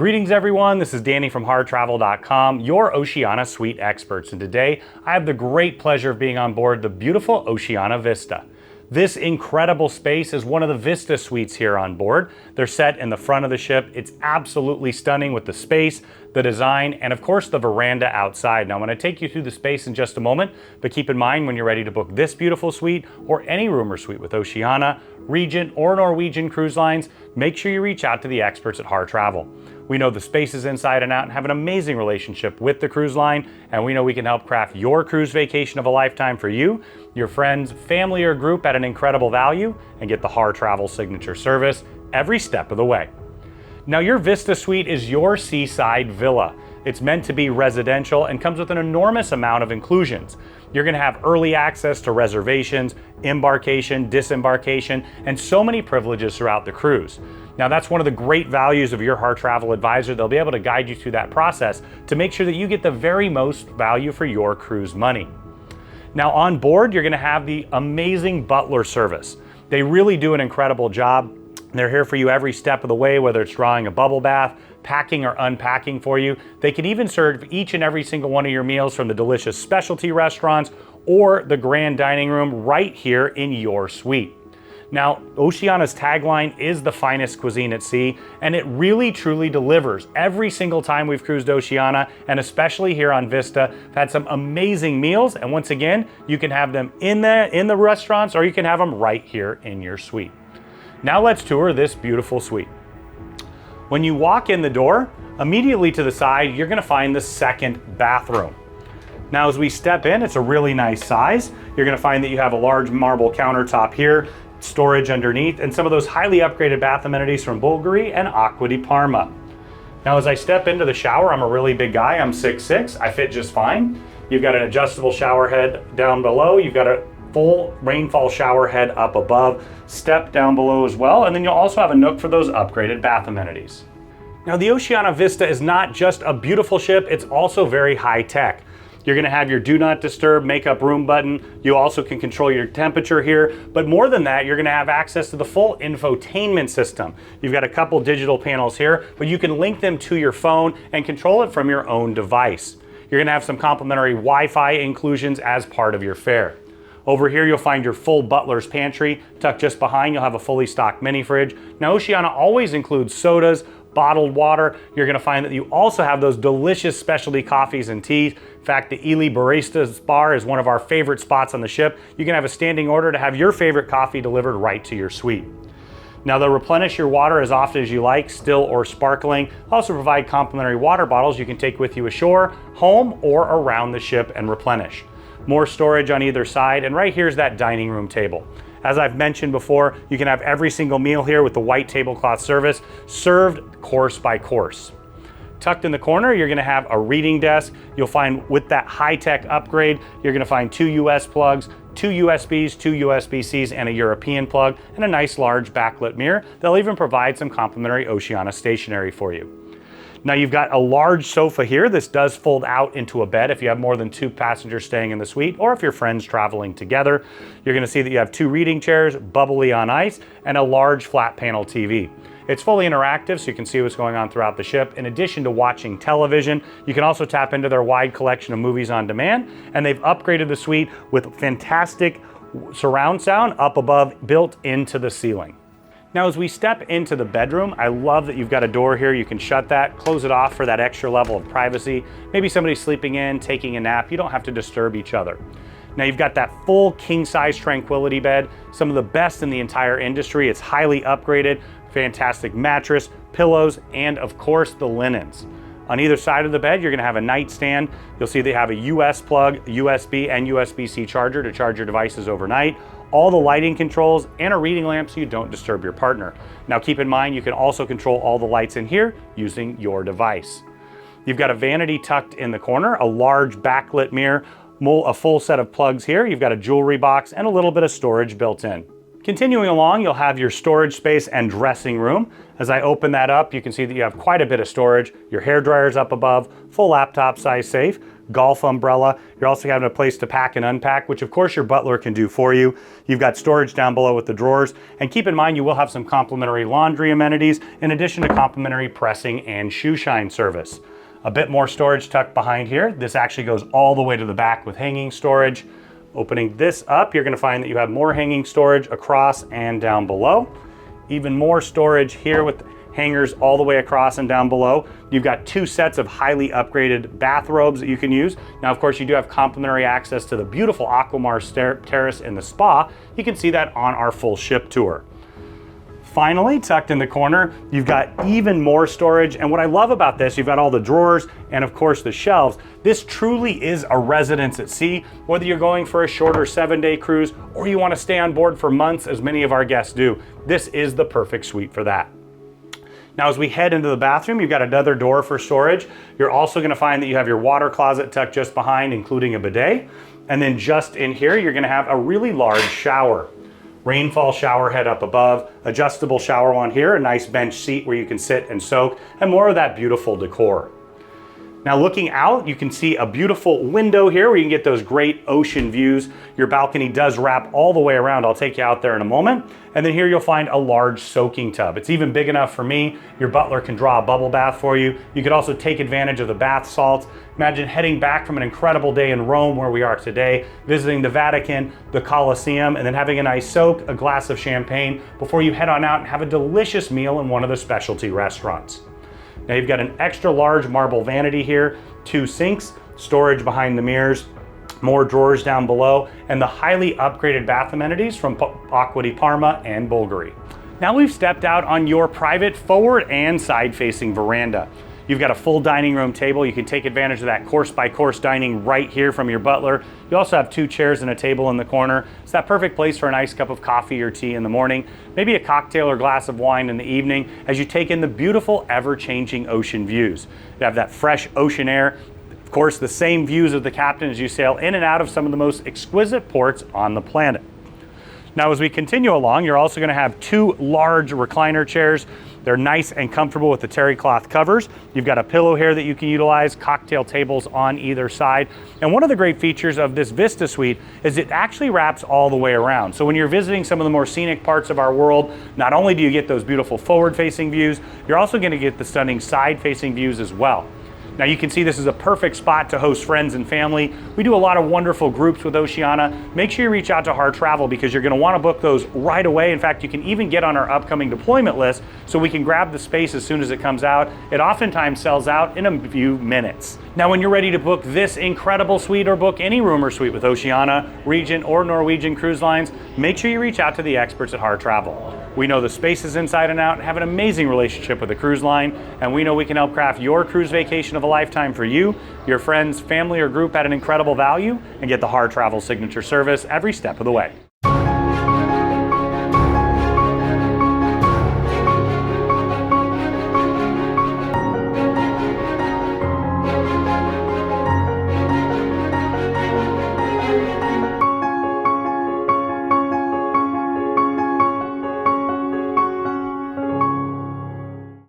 Greetings everyone, this is Danny from harrtravel.com, your Oceania Suite experts, and today I have the great pleasure of being on board the beautiful Oceania Vista. This incredible space is one of the Vista Suites here on board. They're set in the front of the ship. It's absolutely stunning with the space, the design, and of course the veranda outside. Now I'm going to take you through the space in just a moment, but keep in mind when you're ready to book this beautiful suite or any room or suite with Oceania, Regent, or Norwegian Cruise Lines, make sure you reach out to the experts at Harr Travel. We know the spaces inside and out and have an amazing relationship with the cruise line, and we know we can help craft your cruise vacation of a lifetime for you, your friends, family, or group at an incredible value, and get the Harr Travel signature service every step of the way. Now your Vista Suite is your seaside villa. It's meant to be residential and comes with an enormous amount of inclusions. You're going to have early access to reservations, embarkation, disembarkation, and so many privileges throughout the cruise. Now that's one of the great values of your Harr Travel advisor. They'll be able to guide you through that process to make sure that you get the very most value for your cruise money. Now on board, you're going to have the amazing Butler service. They really do an incredible job. They're here for you every step of the way, whether it's drawing a bubble bath, packing or unpacking for you. They can even serve each and every single one of your meals from the delicious specialty restaurants or the grand dining room right here in your suite. Now, Oceania's tagline is the finest cuisine at sea, and it really truly delivers. Every single time we've cruised Oceania, and especially here on Vista, we've had some amazing meals, and once again, you can have them in the restaurants, or you can have them right here in your suite. Now let's tour this beautiful suite. When you walk in the door, immediately to the side, you're gonna find the second bathroom. Now as we step in, it's a really nice size. You're gonna find that you have a large marble countertop here, storage underneath, and some of those highly upgraded bath amenities from Bulgari and Acqua di Parma. Now as I step into the shower, I'm a really big guy, I'm 6'6", I fit just fine. You've got an adjustable shower head down below, you've got a full rainfall shower head up above, step down below as well, and then you'll also have a nook for those upgraded bath amenities. Now the Oceania Vista is not just a beautiful ship, it's also very high tech. You're gonna have your do not disturb makeup room button. You also can control your temperature here, but more than that, you're gonna have access to the full infotainment system. You've got a couple digital panels here, but you can link them to your phone and control it from your own device. You're gonna have some complimentary Wi-Fi inclusions as part of your fare. Over here, you'll find your full Butler's pantry. Tucked just behind, you'll have a fully stocked mini fridge. Now, Oceania always includes sodas, bottled water. You're gonna find that you also have those delicious specialty coffees and teas. In fact, the Ely Barista's Bar is one of our favorite spots on the ship. You can have a standing order to have your favorite coffee delivered right to your suite. Now they'll replenish your water as often as you like, still or sparkling. Also provide complimentary water bottles you can take with you ashore, home, or around the ship and replenish. More storage on either side, and right here's that dining room table. As I've mentioned before, you can have every single meal here with the white tablecloth service, served course by course. Tucked in the corner, you're gonna have a reading desk. You'll find with that high-tech upgrade, you're gonna find 2 US plugs, 2 USBs, 2 USB-Cs, and a European plug, and a nice large backlit mirror. They'll even provide some complimentary Oceania stationery for you. Now you've got a large sofa here. This does fold out into a bed if you have more than 2 passengers staying in the suite, or if your friends traveling together. You're gonna see that you have 2 reading chairs, bubbly on ice, and a large flat panel TV. It's fully interactive, so you can see what's going on throughout the ship. In addition to watching television, you can also tap into their wide collection of movies on demand, and they've upgraded the suite with fantastic surround sound up above, built into the ceiling. Now as we step into the bedroom, I love that you've got a door here. You can shut that, close it off for that extra level of privacy. Maybe somebody's sleeping in, taking a nap. You don't have to disturb each other. Now you've got that full king-size tranquility bed, some of the best in the entire industry. It's highly upgraded, fantastic mattress, pillows, and of course the linens. On either side of the bed, you're gonna have a nightstand. You'll see they have a US plug, USB, and USB-C charger to charge your devices overnight. All the lighting controls, and a reading lamp so you don't disturb your partner. Now keep in mind, you can also control all the lights in here using your device. You've got a vanity tucked in the corner, a large backlit mirror, a full set of plugs here. You've got a jewelry box and a little bit of storage built in. Continuing along, you'll have your storage space and dressing room. As I open that up, you can see that you have quite a bit of storage. Your hair dryer's up above, full laptop size safe, golf umbrella. You're also having a place to pack and unpack, which of course your butler can do for you. You've got storage down below with the drawers, and keep in mind you will have some complimentary laundry amenities in addition to complimentary pressing and shoe shine service. A bit more storage tucked behind here. This actually goes all the way to the back with hanging storage. Opening this up, you're going to find that you have more hanging storage across and down below. Even more storage here with hangers all the way across and down below. You've got 2 sets of highly upgraded bathrobes that you can use. Now, of course, you do have complimentary access to the beautiful Aquamar terrace in the spa. You can see that on our full ship tour. Finally, tucked in the corner, you've got even more storage. And what I love about this, you've got all the drawers and of course the shelves. This truly is a residence at sea, whether you're going for a shorter 7-day cruise or you want to stay on board for months, as many of our guests do. This is the perfect suite for that. Now, as we head into the bathroom, you've got another door for storage. You're also going to find that you have your water closet tucked just behind, including a bidet. And then just in here, you're going to have a really large shower. Rainfall shower head up above, adjustable shower wand here, a nice bench seat where you can sit and soak, and more of that beautiful decor. Now, looking out, you can see a beautiful window here where you can get those great ocean views. Your balcony does wrap all the way around. I'll take you out there in a moment. And then here you'll find a large soaking tub. It's even big enough for me. Your butler can draw a bubble bath for you. You could also take advantage of the bath salts. Imagine heading back from an incredible day in Rome, where we are today, visiting the Vatican, the Colosseum, and then having a nice soak, a glass of champagne before you head on out and have a delicious meal in one of the specialty restaurants. Now, you've got an extra large marble vanity here, 2 sinks, storage behind the mirrors, more drawers down below, and the highly upgraded bath amenities from Acqua di Parma and Bulgari. Now we've stepped out on your private forward and side-facing veranda. You've got a full dining room table. You can take advantage of that course-by-course dining right here from your butler. You also have 2 chairs and a table in the corner. It's that perfect place for a nice cup of coffee or tea in the morning, maybe a cocktail or glass of wine in the evening as you take in the beautiful, ever-changing ocean views. You have that fresh ocean air. Of course, the same views of the captain as you sail in and out of some of the most exquisite ports on the planet. Now, as we continue along, you're also going to have 2 large recliner chairs. They're nice and comfortable with the terry cloth covers. You've got a pillow here that you can utilize, cocktail tables on either side. And one of the great features of this Vista Suite is it actually wraps all the way around. So when you're visiting some of the more scenic parts of our world, not only do you get those beautiful forward-facing views, you're also going to get the stunning side-facing views as well. Now, you can see this is a perfect spot to host friends and family. We do a lot of wonderful groups with Oceania. Make sure you reach out to Harr Travel because you're going to want to book those right away. In fact, you can even get on our upcoming deployment list so we can grab the space as soon as it comes out. It oftentimes sells out in a few minutes. Now, when you're ready to book this incredible suite or book any room or suite with Oceania, Regent, or Norwegian Cruise Lines, make sure you reach out to the experts at Harr Travel. We know the spaces inside and out and have an amazing relationship with the cruise line, and we know we can help craft your cruise vacation of a lifetime for you, your friends, family, or group at an incredible value, and get the Harr Travel signature service every step of the way.